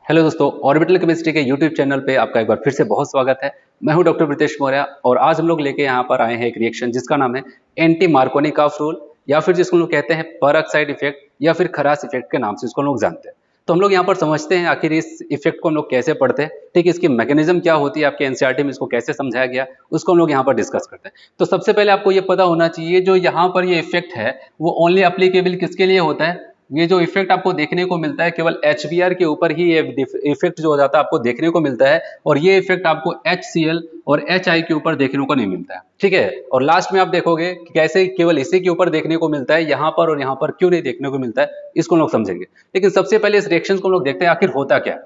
Hello दोस्तों, orbital chemistry के YouTube channel पे आपका एक बार फिर से बहुत स्वागत है। मैं हूं डॉक्टर प्रीतेश मौर्य और आज हम लोग लेके यहाँ पर आए हैं एक रिएक्शन जिसका नाम है एंटी मार्कोनिकॉफ रूल या फिर जिसको लोग कहते हैं परऑक्साइड इफेक्ट या फिर खरास इफेक्ट के नाम से इसको लोग जानते हैं। तो हम लोग यहाँ पर समझते हैं आखिर इस इफेक्ट को हम लोग कैसे पढ़ते हैं, ठीक है, इसकी मैकेनिज्म क्या होती है, आपके एनसीईआरटी में इसको कैसे समझाया गया उसको हम लोग यहाँ पर डिस्कस करते हैं। तो सबसे पहले आपको ये पता होना चाहिए जो यहाँ पर ये इफेक्ट है वो ओनली अप्लीकेबल किसके लिए होता है। ये जो इफेक्ट आपको देखने को मिलता है केवल HBr के ऊपर ही ये इफेक्ट जो हो जाता है आपको देखने को मिलता है और ये इफेक्ट आपको HCl और HI के ऊपर देखने को नहीं मिलता है, ठीक है। और लास्ट में आप देखोगे कि कैसे केवल इसी के ऊपर देखने को मिलता है, यहाँ पर और यहाँ पर क्यों नहीं देखने को मिलता है इसको हम लोग समझेंगे। लेकिन सबसे पहले इस रिएक्शन को हम लोग देखते हैं आखिर होता क्या है।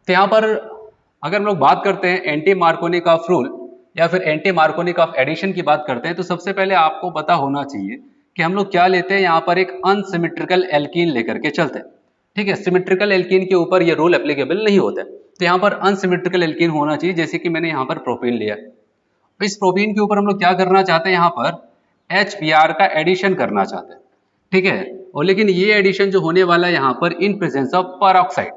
तो यहाँ पर अगर हम लोग बात करते हैं एंटी मार्कोनिकॉफ रूल या फिर एंटी मार्कोनिकॉफ एडिशन की बात करते हैं तो सबसे पहले आपको पता होना चाहिए कि हम लोग क्या लेते हैं, यहाँ पर एक अनसिमेट्रिकल एल्कीन लेकर के चलते हैं, ठीक है। सिमेट्रिकल एल्कीन के ऊपर ये रूल एप्लीकेबल नहीं होता है, तो यहाँ पर अनसिमेट्रिकल एल्कीन होना चाहिए। जैसे कि मैंने यहाँ पर प्रोपीन लिया, इस प्रोपीन के ऊपर हम लोग क्या करना चाहते हैं, यहाँ पर HBr का एडिशन करना चाहते हैं, ठीक है। और लेकिन ये एडिशन जो होने वाला है यहाँ पर इन प्रेजेंस ऑफ परऑक्साइड,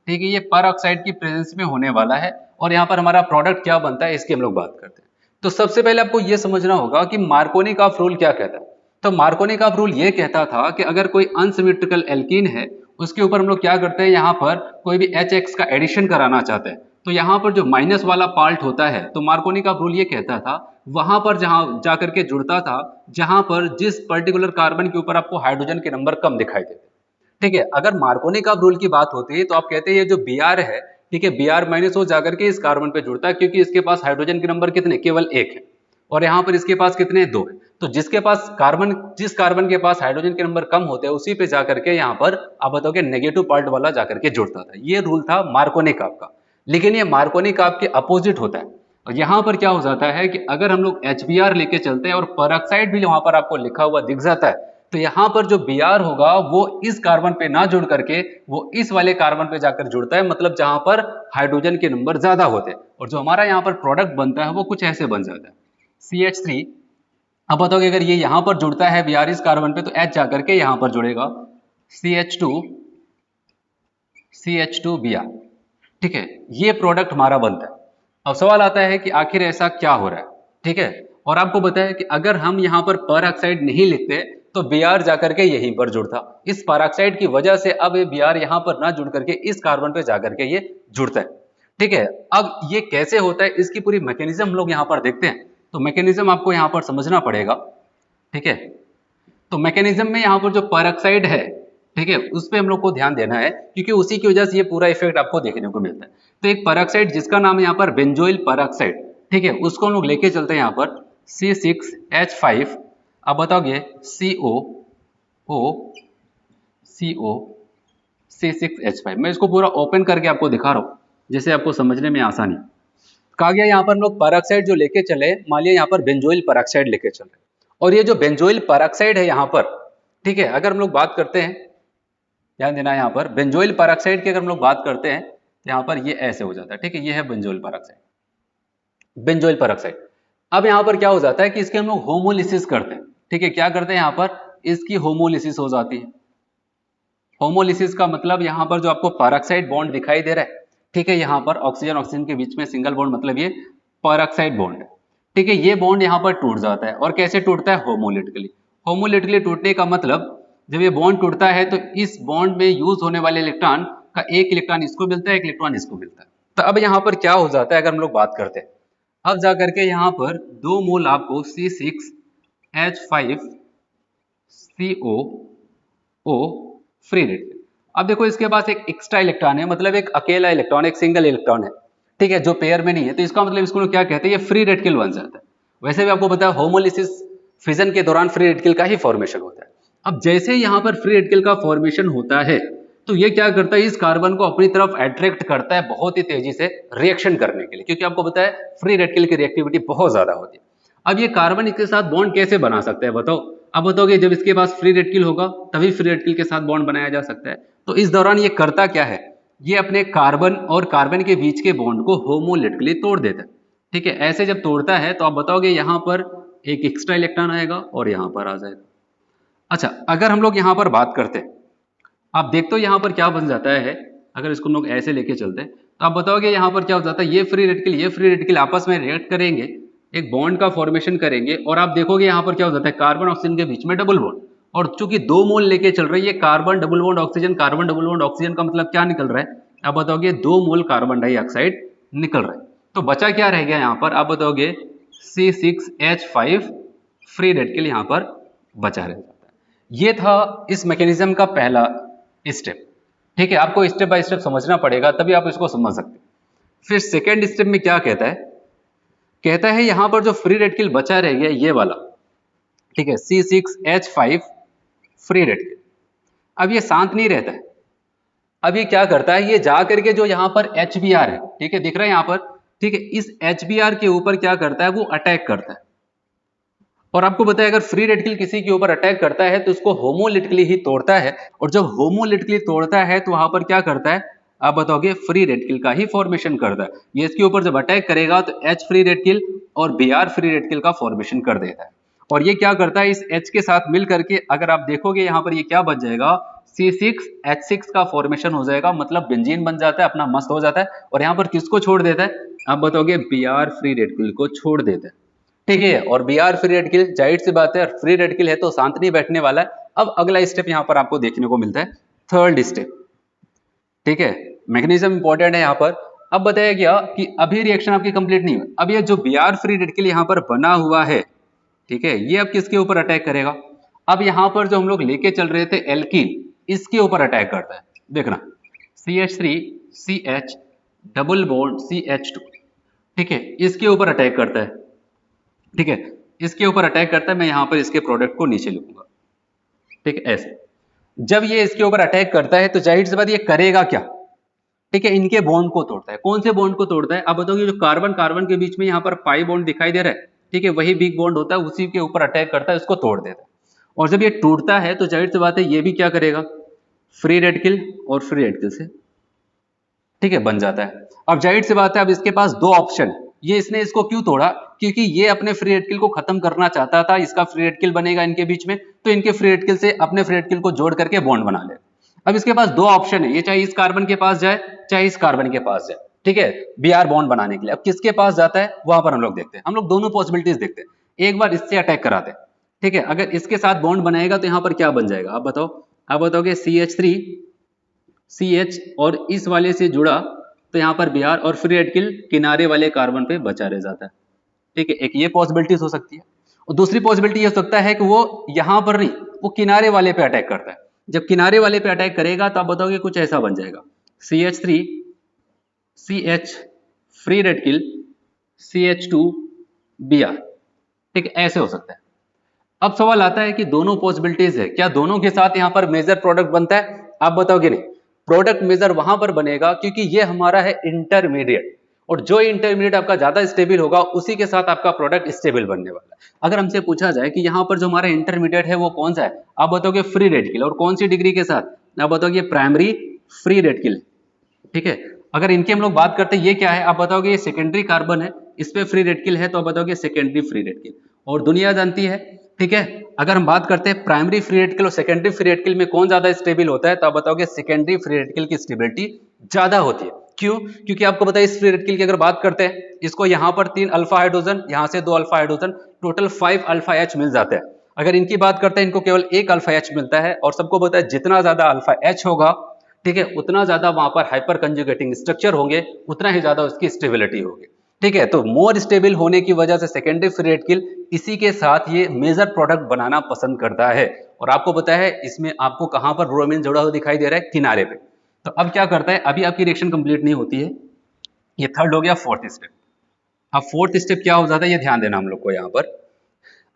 ठीक है, ये परऑक्साइड की प्रेजेंस में होने वाला है और यहाँ पर हमारा प्रोडक्ट क्या बनता है इसकी हम लोग बात करते हैं। तो सबसे पहले आपको ये समझना होगा कि मार्कोनिकॉफ रूल क्या कहता है। तो मार्कोनिकॉफ रूल ये कहता था कि अगर कोई अनसिमेट्रिकल एल्कीन है उसके ऊपर हम लोग क्या करते हैं, यहाँ पर कोई भी HX का एडिशन कराना चाहते हैं तो यहाँ पर जो माइनस वाला पार्ट होता है तो मार्कोनिकॉफ रूल ये कहता था वहां पर जहां जाकर के जुड़ता था जहां पर जिस पर्टिकुलर कार्बन के ऊपर आपको हाइड्रोजन के नंबर कम दिखाई देते, ठीक है। अगर मार्कोनिकॉफ रूल की बात होती है तो आप कहते हैं ये जो Br है, ठीक है, Br माइनस हो जाकर के इस कार्बन पे जुड़ता है क्योंकि इसके पास हाइड्रोजन के नंबर कितने, केवल एक है और यहाँ पर इसके पास कितने, दो है। तो जिसके पास कार्बन, जिस कार्बन के पास हाइड्रोजन के नंबर कम होते हैं उसी पे जाकर के यहाँ पर आप बताओगे नेगेटिव पार्ट वाला जाकर के जुड़ता था। ये रूल था मार्कोनिकॉफ का। लेकिन ये मार्कोनिकॉफ के अपोजिट होता है और यहाँ पर क्या हो जाता है कि अगर हम लोग HBr लेके चलते हैं और परऑक्साइड भी वहां पर आपको लिखा हुआ दिख जाता है तो यहाँ पर जो Br होगा वो इस कार्बन पे ना जुड़ करके वो इस वाले कार्बन पे जाकर जुड़ता है, मतलब जहां पर हाइड्रोजन के नंबर ज्यादा होते हैं और जो हमारा यहाँ पर प्रोडक्ट बनता है वो कुछ ऐसे बन जाता है CH3। अब बताओगे अगर ये यहां पर जुड़ता है Br इस कार्बन पे तो H जाकर के यहां पर जुड़ेगा CH2Br, ठीक है। ये प्रोडक्ट हमारा बनता है। अब सवाल आता है कि आखिर ऐसा क्या हो रहा है, ठीक है। और आपको बताया कि अगर हम यहाँ पर परऑक्साइड नहीं लिखते तो Br जाकर के यहीं पर जुड़ता, इस परऑक्साइड की वजह से अब ये Br यहाँ पर ना जुड़ करके इस कार्बन पे जाकर के ये जुड़ता है, ठीक है। अब ये कैसे होता है इसकी पूरी मैकेनिज्म हम लोग यहाँ पर देखते हैं। तो मैकेनिज्म आपको यहाँ पर समझना पड़ेगा, ठीक है। तो मैकेनिज्म में यहाँ पर जो परऑक्साइड है, ठीक है, उस पर हम लोग को ध्यान देना है क्योंकि उसी की वजह से ये पूरा इफेक्ट आपको देखने को मिलता है। तो एक परऑक्साइड जिसका नाम है यहाँ पर बेंजोइल परऑक्साइड, ठीक है, उसको हम लोग लेके चलते हैं यहाँ पर C6H5। अब बताओगे CO C6H5, मैं इसको पूरा ओपन करके आपको दिखा रहा हूँ जिससे आपको समझने में आसानी। कहा गया यहाँ पर हम लोग परऑक्साइड जो लेके चले, मान लिया यहाँ पर बेंजोइल परऑक्साइड लेके चल रहे और ये जो बेंजोइल परऑक्साइड है यहाँ पर, ठीक है, अगर हम लोग बात करते हैं, ध्यान देना यहाँ पर बेंजोइल परऑक्साइड की अगर हम लोग बात करते हैं यहाँ पर ये ऐसे हो जाता है, ठीक है, ये है बेंजोइल परऑक्साइड, बेंजोइल परऑक्साइड। अब यहाँ पर क्या हो जाता है कि इसके हम लोग होमोलिसिस करते हैं, ठीक है, क्या करते हैं यहाँ पर इसकी होमोलिसिस हो जाती है। होमोलिसिस का मतलब यहाँ पर जो आपको परऑक्साइड बॉन्ड दिखाई दे रहा है, ठीक है, यहाँ पर ऑक्सीजन ऑक्सीजन के बीच में सिंगल बॉन्ड, मतलब ये परऑक्साइड बॉन्ड है, ठीक है, ये बॉन्ड यहाँ पर टूट जाता है और कैसे टूटता है, होमोलिटिकली। होमोलिटिकली टूटने का मतलब जब ये बॉन्ड टूटता है तो इस बॉन्ड में यूज होने वाले इलेक्ट्रॉन का एक इलेक्ट्रॉन इसको मिलता है, एक इलेक्ट्रॉन इसको मिलता है। तो अब यहाँ पर क्या हो जाता है अगर हम लोग बात करते हैं, अब जाकर के यहाँ पर 2 मोल आपको C6H5CO फ्री रेडिकल। अब देखो इसके पास एक एक्स्ट्रा इलेक्ट्रॉन है, मतलब एक अकेला इलेक्ट्रॉन, एक सिंगल इलेक्ट्रॉन है, ठीक है, जो पेयर में नहीं है, तो इसका मतलब इसको क्या कहते हैं, ये फ्री रेडिकल बन जाता है। वैसे भी आपको पता है होमोलिसिस फिजन के दौरान फ्री रेडिकल का ही फॉर्मेशन होता है। अब जैसे यहाँ पर फ्री रेडिकल का फॉर्मेशन होता है तो ये क्या करता है, इस कार्बन को अपनी तरफ अट्रैक्ट करता है बहुत ही तेजी से रिएक्शन करने के लिए, क्योंकि आपको पता है फ्री रेडिकल की रिएक्टिविटी बहुत ज्यादा होती है। अब ये कार्बन इसके साथ बॉन्ड कैसे बना सकता है बताओ। अब बताओगे जब इसके पास फ्री रेडिकल होगा तभी फ्री रेडिकल के साथ बॉन्ड बनाया जा सकता है। तो इस दौरान ये करता क्या है, ये अपने कार्बन और कार्बन के बीच के बॉन्ड को होमोलिटिकली तोड़ देता है, ठीक है। ऐसे जब तोड़ता है तो आप बताओगे यहाँ पर एक एक्स्ट्रा इलेक्ट्रॉन आएगा और यहाँ पर आ जाएगा। अच्छा, अगर हम लोग यहाँ पर बात करते हैं, आप देखते हो यहाँ पर क्या बन जाता है अगर इसको हम लोग ऐसे लेके चलते हैं तो आप बताओगे यहाँ पर क्या हो जाता है, ये फ्री रेडिकल आपस में रिएक्ट करेंगे, एक बॉन्ड का फॉर्मेशन करेंगे और आप देखोगे यहाँ पर क्या हो जाता है, कार्बन ऑक्सीजन के बीच में डबल बॉन्ड। और चूंकि 2 मोल लेके चल रही है, carbon double bond oxygen, carbon double bond oxygen का मतलब क्या निकल रहा है, आप बताओगे 2 मोल कार्बन डाइऑक्साइड निकल रहा है। तो बचा क्या रह गया यहाँ पर, आप बताओगे C6H5 फ्री रेडिकल यहाँ पर बचा रह जाता है। ये था इस मैकेनिज्म का पहला स्टेप। ठीक है, आपको स्टेप बाय स्टेप समझना पड़ेगा तभी आप इसको समझ सकते हैं। फिर सेकेंड स्टेप में क्या कहता है, कहता है यहाँ पर जो फ्री रेडिकल बचा रह गया ये वाला, ठीक है, C6H5 फ्री रेडिकल, अब ये शांत नहीं रहता है। अब ये क्या करता है, ये जा करके जो यहाँ पर HBr है, ठीक है, दिख रहा है यहाँ पर, ठीक है, इस HBr के ऊपर क्या करता है, वो अटैक करता है। और आपको बताया अगर फ्री रेडिकल किसी के ऊपर अटैक करता है तो उसको होमोलिटिकली ही तोड़ता है, और जब होमोलिटिकली तोड़ता है तो वहां पर क्या करता है, आप बताओगे फ्री रेडिकल का ही फॉर्मेशन करता है। ये इसके ऊपर जब अटैक करेगा तो H फ्री रेडिकल और Br फ्री रेडिकल का फॉर्मेशन कर देता है। और ये क्या करता है, इस H के साथ मिल करके अगर आप देखोगे यहाँ पर ये क्या बन जाएगा, C6H6 का फॉर्मेशन हो जाएगा, मतलब बेंजीन बन जाता है, अपना मस्त हो जाता है। और यहाँ पर किसको छोड़ देता है, आप बताओगे Br फ्री रेडिकल को छोड़ देता है। ठीक है, और Br फ्री रेडिकल, जाहिर सी बात है फ्री रेडिकल है तो शांत नहीं बैठने वाला है। अब अगला स्टेप यहाँ पर आपको देखने को मिलता है, थर्ड स्टेप। ठीक है, मैकेनिज्म इंपॉर्टेंट है यहाँ पर। अब बताया गया कि अभी रिएक्शन आपकी कंप्लीट नहीं हुई, अब ये जो Br फ्री रेडिकल यहाँ पर बना हुआ है, ठीक है, ये अब किसके ऊपर अटैक करेगा, अब यहाँ पर जो हम लोग लेके चल रहे थे एल्कीन, इसके ऊपर अटैक करता है। देखना CH3CH डबल बॉन्ड CH2, ठीक है, इसके ऊपर अटैक करता है। ठीक है, इसके ऊपर अटैक करता है, मैं यहां पर इसके प्रोडक्ट को नीचे लिखूंगा। ठीक है, ऐसे जब ये इसके ऊपर अटैक करता है तो जाहिर सी बात ये करेगा क्या, ठीक है, इनके बॉन्ड को तोड़ता है। कौन से बॉन्ड को तोड़ता है, आप बताओगे जो कार्बन कार्बन के बीच में यहाँ पर पाई बॉन्ड दिखाई दे रहा है, ठीक है, वही बिग बॉन्ड होता है, उसी के ऊपर अटैक करता है, उसको तोड़ देता है। और जब ये टूटता है तो जाहिर सी बात है ये भी क्या करेगा, फ्री रेडिकल और फ्री रेडिकल से, ठीक है, बन जाता है। अब जाहिर सी बात है अब इसके पास दो ऑप्शन, ये इसने इसको क्यों तोड़ा, क्योंकि ये अपने फ्री रेडिकल को खत्म करना चाहता था, इसका फ्री रेडिकल बनेगा इनके बीच में, तो इनके फ्री रेडिकल से अपने फ्री रेडिकल को जोड़ करके बॉन्ड बना ले। अब इसके पास दो ऑप्शन है, ये चाहे इस कार्बन के पास जाए चाहे इस कार्बन के पास जाए, ठीक है, Br बॉन्ड बनाने के लिए। अब किसके पास जाता है वहां पर हम लोग देखते हैं, हम लोग दोनों पॉसिबिलिटीज देखते हैं। एक बार इससे अटैक कराते हैं, ठीक है, अगर इसके साथ बॉन्ड बनाएगा तो यहां पर क्या बन जाएगा, आप बताओ, आप बताओगे CH3 CH और इस वाले से जुड़ा तो यहाँ पर Br और फ्री रेडिकल किनारे वाले कार्बन पे बचा रह जाता है। ठीक है, एक ये पॉसिबिलिटीज हो सकती है, और दूसरी पॉसिबिलिटी ये हो सकता है कि वो यहां पर नहीं, वो किनारे वाले पे अटैक करता है। जब किनारे वाले पे अटैक करेगा तो आप बताओगे कुछ ऐसा बन जाएगा, CH3 CH free radical CH2 Br, ठीक है, ऐसे हो सकता है। अब सवाल आता है कि दोनों पॉसिबिलिटीज है, क्या दोनों के साथ यहां पर मेजर प्रोडक्ट बनता है, आप बताओगे नहीं, प्रोडक्ट मेजर वहां पर बनेगा क्योंकि ये हमारा है इंटरमीडिएट, और जो इंटरमीडिएट आपका ज्यादा स्टेबल होगा उसी के साथ आपका प्रोडक्ट स्टेबल बनने वाला है। अगर हमसे पूछा जाए कि यहाँ पर जो हमारा इंटरमीडिएट है वो कौन सा है, आप बताओगे फ्री रेडिकल, और कौन सी डिग्री के साथ, आप बताओगे प्राइमरी फ्री रेडिकल। ठीक है, अगर इनकी हम लोग बात करते हैं ये क्या है, आप बताओगे ये सेकेंडरी कार्बन है, इस पे फ्री रेडिकल है, तो आप बताओगे सेकेंडरी फ्री रेडिकल। और दुनिया जानती है, ठीक है, अगर हम बात करते हैं प्राइमरी फ्री रेडिकल और सेकेंडरी फ्री रेडिकल में कौन ज्यादा स्टेबल होता है, तो आप बताओगे सेकेंडरी फ्री रेडिकल की स्टेबिलिटी ज्यादा होती है। क्यों, क्योंकि आपको पता है इस फ्री रेडिकल की अगर बात करते हैं, इसको यहाँ पर 3 अल्फा हाइड्रोजन, यहाँ से 2 alpha hydrogen, total 5 alpha H मिल जाता है। अगर इनकी बात करते हैं, इनको केवल 1 अल्फा H मिलता है, और सबको पता है जितना ज्यादा अल्फा H होगा, ठीक है, उतना ज्यादा वहां पर हाइपर कंजुगेटिंग स्ट्रक्चर होंगे, उतना ही ज्यादा उसकी स्टेबिलिटी होगी। ठीक है, तो मोर स्टेबल होने की वजह से सेकेंडरी फ्री रेडिकल इसी के साथ ये मेजर प्रोडक्ट बनाना पसंद करता है। और आपको पता है इसमें आपको कहां पर ब्रोमीन जुड़ा हुआ दिखाई दे रहा है, किनारे पे। तो अब क्या करता है, अभी आपकी रिएक्शन कंप्लीट नहीं होती है, ये थर्ड हो गया, फोर्थ स्टेप। अब फोर्थ स्टेप क्या हो जाता है, ये ध्यान देना हम लोग को यहाँ पर।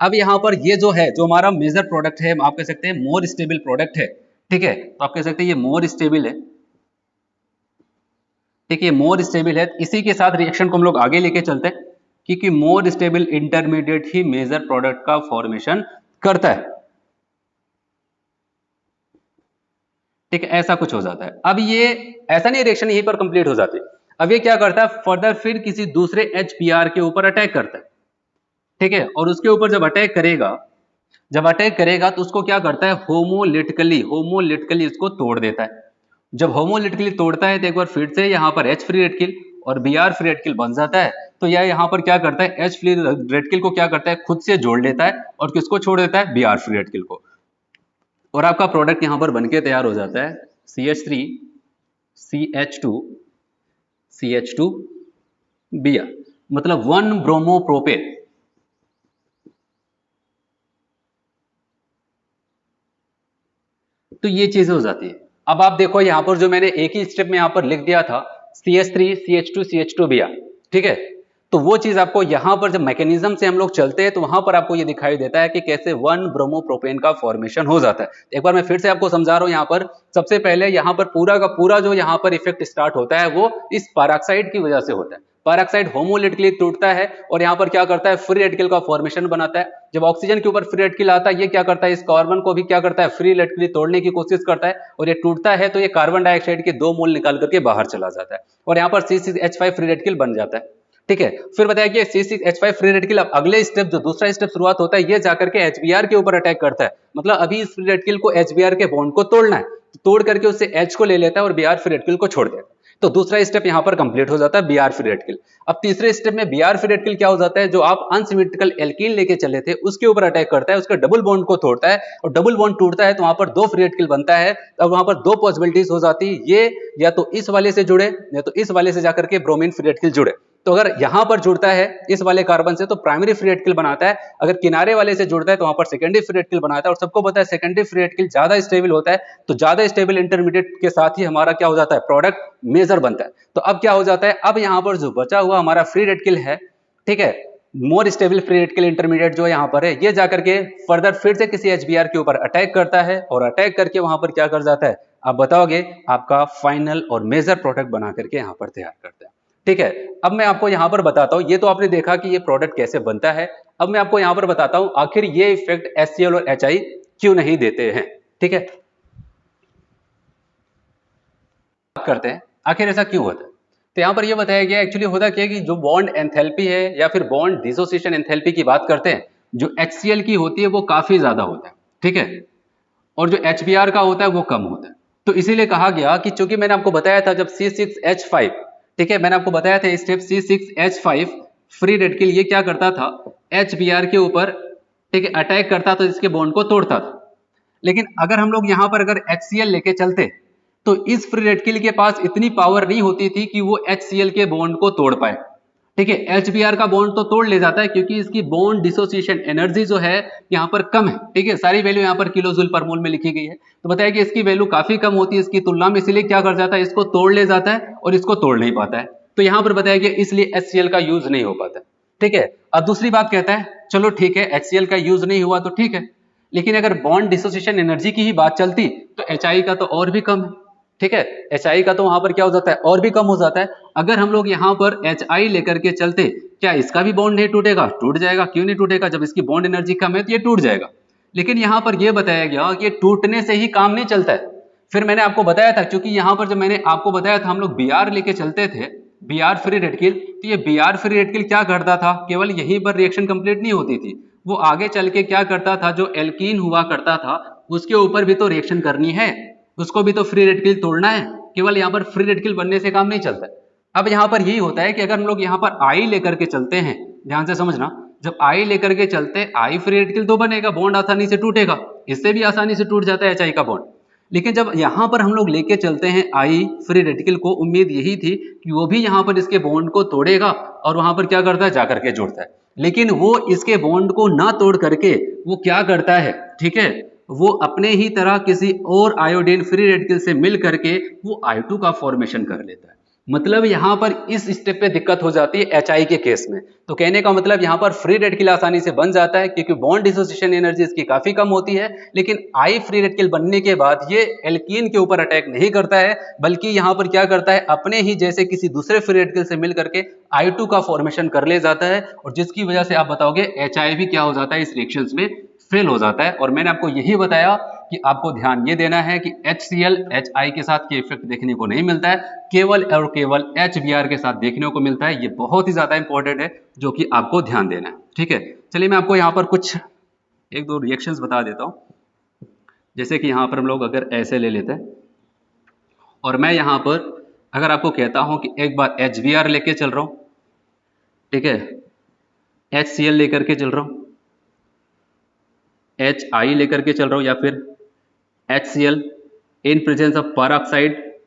अब यहाँ पर ये जो है, जो हमारा मेजर प्रोडक्ट है, आप कह सकते हैं मोर स्टेबल प्रोडक्ट है, ठीक है, तो आप कह सकते हैं ये मोर स्टेबल है, ठीक है, मोर स्टेबल है, इसी के साथ रिएक्शन को हम लोग आगे लेके चलते हैं, क्योंकि मोर स्टेबल इंटरमीडिएट ही मेजर प्रोडक्ट का फॉर्मेशन करता है। ठीक है, ऐसा कुछ हो जाता है। अब ये ऐसा नहीं रिएक्शन यहीं पर कंप्लीट हो जाती, अब ये क्या करता है, फर्दर फिर किसी दूसरे HBr के ऊपर अटैक करता है। ठीक है, और उसके ऊपर जब अटैक करेगा तो उसको क्या करता है, होमोलिटिकली उसको तोड़ देता है। जब होमोलिटिकली तोड़ता है तो एक बार फिर से यहाँ पर H फ्री रेडिकल और Br फ्री रेडिकल बन जाता है। तो यह यहाँ पर क्या करता है, H फ्री रेडिकल को क्या करता है, खुद से जोड़ लेता है और किसको छोड़ देता है, Br फ्री रेडिकल को। और आपका प्रोडक्ट यहाँ पर बनके तैयार हो जाता है CH3 CH2 CH2 Br, मतलब 1 ब्रोमो प्रोपेन। तो ये चीजें हो जाती है। अब आप देखो यहाँ पर जो मैंने एक ही स्टेप में यहाँ पर लिख दिया था CH3 CH2 CH2 Br, ठीक है। तो वो चीज आपको यहाँ पर जब मैकेनिज्म से हम लोग चलते हैं तो वहां पर आपको ये दिखाई देता है कि कैसे 1 ब्रोमो प्रोपेन का फॉर्मेशन हो जाता है। एक बार मैं फिर से आपको समझा रहा हूँ। यहाँ पर सबसे पहले यहाँ पर पूरा का पूरा जो यहाँ पर इफेक्ट स्टार्ट होता है वो इस पैराक्साइड की वजह से होता है। पैराक्साइड होमोलिटिकली टूटता है और यहाँ पर क्या करता है, फ्री रेडिकल का फॉर्मेशन बनाता है। जब ऑक्सीजन के ऊपर फ्री रेडिकल आता है, ये क्या करता है, इस कार्बन को भी क्या करता है, फ्री रेडिकली तोड़ने की कोशिश करता है और ये टूटता है तो ये कार्बन डाइऑक्साइड के 2 मोल निकाल करके बाहर चला जाता है और यहाँ पर C6H5 फ्री रेडिकल बन जाता है, ठीक है। फिर बताया कि C6H5 फ्री रेडिकल अब अगले स्टेप जो दूसरा स्टेप शुरुआत होता है, ये जाकर के HBr के ऊपर अटैक करता है। मतलब अभी इस फ्री रेडिकल को HBr के बॉन्ड को तोड़ना है, तोड़ करके उससे H को ले लेता है और Br फ्री रेडिकल को छोड़ देता है। तो दूसरा स्टेप यहाँ पर कंप्लीट हो जाता है Br फ्री रेडिकल। अब तीसरे स्टेप में Br फ्री रेडिकल क्या हो जाता है, जो आप अनसिमेट्रिकल एल्कीन लेके चले थे उसके ऊपर अटैक करता है, उसका डबल बॉन्ड को तोड़ता है और डबल बॉन्ड टूटता है तो वहां पर 2 फ्री रेडिकल बनता है। अब वहां पर 2 पॉसिबिलिटीज हो जाती है, ये या तो इस वाले से जुड़े या तो इस वाले से जाकर के ब्रोमीन फ्री रेडिकल जुड़े। तो अगर यहां पर जुड़ता है इस वाले कार्बन से तो प्राइमरी फ्री रेडिकल बनाता है, अगर किनारे वाले से जुड़ता है तो वहां पर सेकेंडरी फ्री रेडिकल बनाता है। और सबको पता है सेकेंडरी फ्री रेडिकल ज्यादा स्टेबल होता है, तो ज्यादा स्टेबल इंटरमीडिएट के साथ ही हमारा क्या हो जाता है, प्रोडक्ट मेजर बनता है। तो अब क्या हो जाता है, अब यहाँ पर जो बचा हुआ हमारा फ्री रेडिकल है, ठीक है, more stable free radical intermediate जो यहाँ पर है, ये जाकर के फर्दर फिर से किसी HBr के ऊपर अटैक करता है और अटैक करके वहां पर क्या कर जाता है, आप बताओगे, आपका फाइनल और मेजर प्रोडक्ट बना करके यहाँ पर तैयार करता है, ठीक है। अब मैं आपको यहाँ पर बताता हूँ, ये तो आपने देखा कि ये प्रोडक्ट कैसे बनता है। अब मैं आपको यहाँ पर बताता हूँ आखिर ये इफेक्ट HCl और HI क्यों नहीं देते हैं, ठीक है। करते हैं आखिर ऐसा क्यों होता है। तो यहाँ पर ये बताया गया एक्चुअली होता क्या है कि जो बॉन्ड एंथैल्पी है या फिर बॉन्ड डिसोसिएशन एंथैल्पी की बात करते हैं, जो HCl की होती है वो काफी ज्यादा होता है, ठीक है, और जो HBr का होता है वो कम होता है। तो इसीलिए कहा गया कि चूंकि मैंने आपको बताया था जब C6H5, ठीक है, मैंने आपको बताया था स्टेप C6H5 फ्री रेडिकल ये क्या करता था, HBr के ऊपर, ठीक है, अटैक करता था, इसके बॉन्ड को तोड़ता था। लेकिन अगर हम लोग यहाँ पर अगर HCl लेके चलते तो इस फ्री रेडिकल के पास इतनी पावर नहीं होती थी कि वो HCl के बॉन्ड को तोड़ पाए, ठीक है। HBr का बॉन्ड तो तोड़ ले जाता है क्योंकि इसकी बॉन्ड डिसोसिएशन एनर्जी जो है यहाँ पर कम है, ठीक है, सारी वैल्यू यहाँ पर किलो जूल पर मोल में लिखी गई है। तो बताया कि इसकी वैल्यू काफी कम होती है इसकी तुलना में, इसलिए क्या कर जाता है, इसको तोड़ ले जाता है और इसको तोड़ नहीं पाता है। तो यहाँ पर बताया गया इसलिए HCl का यूज नहीं हो पाता, ठीक है। अब दूसरी बात कहता है, चलो ठीक है, HCl का यूज नहीं हुआ तो ठीक है, लेकिन अगर बॉन्ड डिसोसिएशन एनर्जी की ही बात चलती तो HI का तो और भी कम है, ठीक है, HI का तो वहां पर क्या हो जाता है, और भी कम हो जाता है। अगर हम लोग यहाँ पर HI लेकर के चलते, क्या इसका भी बॉन्ड नहीं टूटेगा, टूट जाएगा, क्यों नहीं टूटेगा, जब इसकी बॉन्ड एनर्जी कम है तो ये टूट जाएगा। लेकिन यहाँ पर यह बताया गया कि टूटने से ही काम नहीं चलता है। फिर मैंने आपको बताया था, क्योंकि यहाँ पर जब मैंने आपको बताया था हम लोग Br लेके चलते थे, Br फ्री रेडिकल, तो ये Br फ्री रेडिकल क्या करता था, केवल यहीं पर रिएक्शन कंप्लीट नहीं होती थी, वो आगे चल के क्या करता था, जो एल्कीन हुआ करता था उसके ऊपर भी तो रिएक्शन करनी है, उसको भी तो फ्री रेडिकल तोड़ना है, केवल यहाँ पर फ्री रेडिकल बनने से काम नहीं चलता। अब यहाँ पर यही होता है कि अगर हम लोग यहाँ पर I लेकर के चलते हैं, ध्यान से समझना, जब I लेकर के चलते I फ्री रेडिकल तो बनेगा, बॉन्ड आसानी से टूटेगा, इससे भी आसानी से टूट जाता है HI का बॉन्ड। लेकिन जब यहाँ पर हम लोग लेके चलते हैं I फ्री रेडिकल को, उम्मीद यही थी कि वो भी यहाँ पर इसके बॉन्ड को तोड़ेगा और वहां पर क्या करता है, जाकर के जोड़ता है। लेकिन वो इसके बॉन्ड को ना तोड़ करके वो क्या करता है, ठीक है, वो अपने ही तरह किसी और आयोडीन फ्री रेडिकल से मिल करके वो I2 का फॉर्मेशन कर लेता है। मतलब यहां पर इस स्टेप पे दिक्कत हो जाती है HI के केस में। तो कहने का मतलब यहां पर फ्री रेडिकल आसानी से बन जाता है क्योंकि बॉन्ड डिसोसिएशन एनर्जी इसकी काफी कम होती है। लेकिन I फ्री रेडिकल बनने के बाद ये एल्कीन के ऊपर अटैक नहीं करता है, बल्कि यहां पर क्या करता है, अपने ही जैसे किसी दूसरे फ्री रेडिकल से मिल करके I2 का फॉर्मेशन कर ले जाता है, और जिसकी वजह से आप बताओगे HI भी क्या हो जाता है, इस रिएक्शंस में फेल हो जाता है। और मैंने आपको यही बताया कि आपको ध्यान ये देना है कि HCl HI के साथ ये इफेक्ट देखने को नहीं मिलता है, केवल और केवल HBr के साथ देखने को मिलता है। ये बहुत ही ज्यादा इंपॉर्टेंट है जो कि आपको ध्यान देना है, ठीक है। चलिए मैं आपको यहाँ पर कुछ एक दो रिएक्शंस बता देता हूँ। जैसे कि यहाँ पर हम लोग अगर ऐसे ले लेते हैं और मैं यहाँ पर अगर आपको कहता हूँ कि एक बार HBr लेके चल रहा हूँ, ठीक है, HCl लेकर के चल रहा हूँ, HI लेकर के चल रहा हूँ, या फिर HCl in presence of peroxide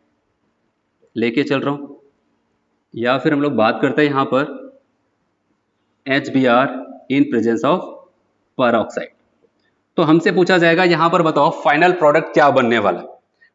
लेके चल रहा हूँ, या फिर हम लोग बात करते हैं यहाँ पर HBr in presence of peroxide, तो हमसे पूछा जाएगा यहाँ पर बताओ फाइनल प्रोडक्ट क्या बनने वाला है।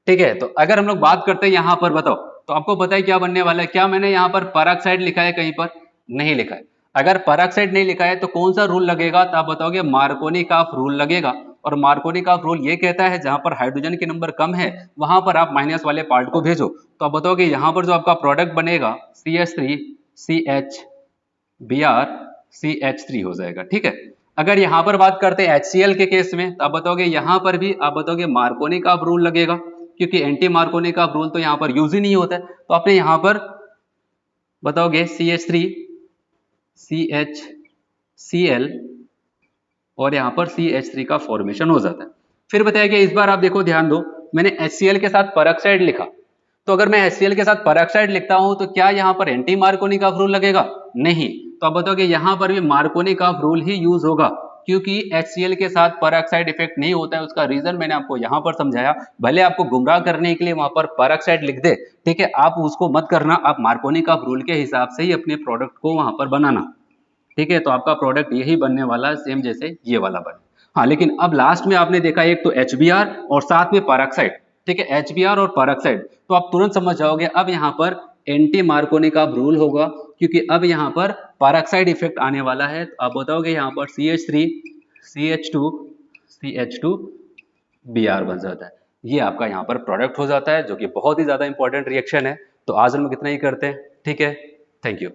ठीक है, तो अगर हम लोग बात करते हैं यहाँ पर बताओ, तो आपको पता है क्या बनने वाला है। क्या मैंने यहाँ पर परऑक्साइड लिखा है? कहीं पर नहीं लिखा है। अगर परऑक्साइड नहीं लिखा है तो कौन सा रूल लगेगा? तो आप बताओगे मार्कोनी-काफ रूल लगेगा। और मार्कोनी-काफ रूल ये कहता है जहां पर हाइड्रोजन के नंबर कम है वहां पर आप माइनस वाले पार्ट को भेजो। तो आप बताओगे यहाँ पर जो आपका प्रोडक्ट बनेगा CH3CHBr CH3 हो जाएगा। ठीक है, अगर यहाँ पर बात करते हैं HCl के केस में, तो आप बताओगे यहाँ पर भी आप बताओगे मार्कोनी-काफ रूल लगेगा, क्योंकि एंटी मार्कोनी-काफ रूल तो यहाँ पर यूज ही नहीं होता है। तो आपने यहाँ पर बताओगे CH3 CHCl और यहाँ पर CH3 का फॉर्मेशन हो जाता है। फिर बताया गया, इस बार आप देखो ध्यान दो, मैंने HCl के साथ परऑक्साइड लिखा, तो अगर मैं HCl के साथ परऑक्साइड लिखता हूं तो क्या यहाँ पर एंटी मार्कोनी-काफ रूल लगेगा? नहीं। तो आप बताओगे यहाँ पर भी मार्कोनी-काफ रूल ही यूज होगा, क्योंकि HCl के साथ परऑक्साइड इफेक्ट नहीं होता है। उसका रीजन मैंने आपको यहाँ पर समझाया। भले आपको गुमराह करने के लिए वहां पर परऑक्साइड लिख दे, ठीक है, आप उसको मत करना, आप मार्कोनी-काफ रूल के हिसाब से ही अपने प्रोडक्ट को वहां पर बनाना। ठीक है, तो आपका प्रोडक्ट यही बनने वाला है, सेम जैसे ये वाला बने। हाँ, लेकिन अब लास्ट में आपने देखा एक तो HBr और साथ में परऑक्साइड, ठीक है, HBr और परऑक्साइड, तो आप तुरंत समझ जाओगे अब यहाँ पर एंटी मार्कोनी-काफ रूल होगा, क्योंकि अब यहाँ पर परऑक्साइड इफेक्ट आने वाला है। तो आप बताओगे यहाँ पर CH3 CH2 CH2Br बन जाता है। ये आपका यहाँ पर प्रोडक्ट हो जाता है, जो कि बहुत ही ज्यादा इंपॉर्टेंट रिएक्शन है। तो आज हम लोग इतना ही करते हैं। ठीक है, थैंक यू।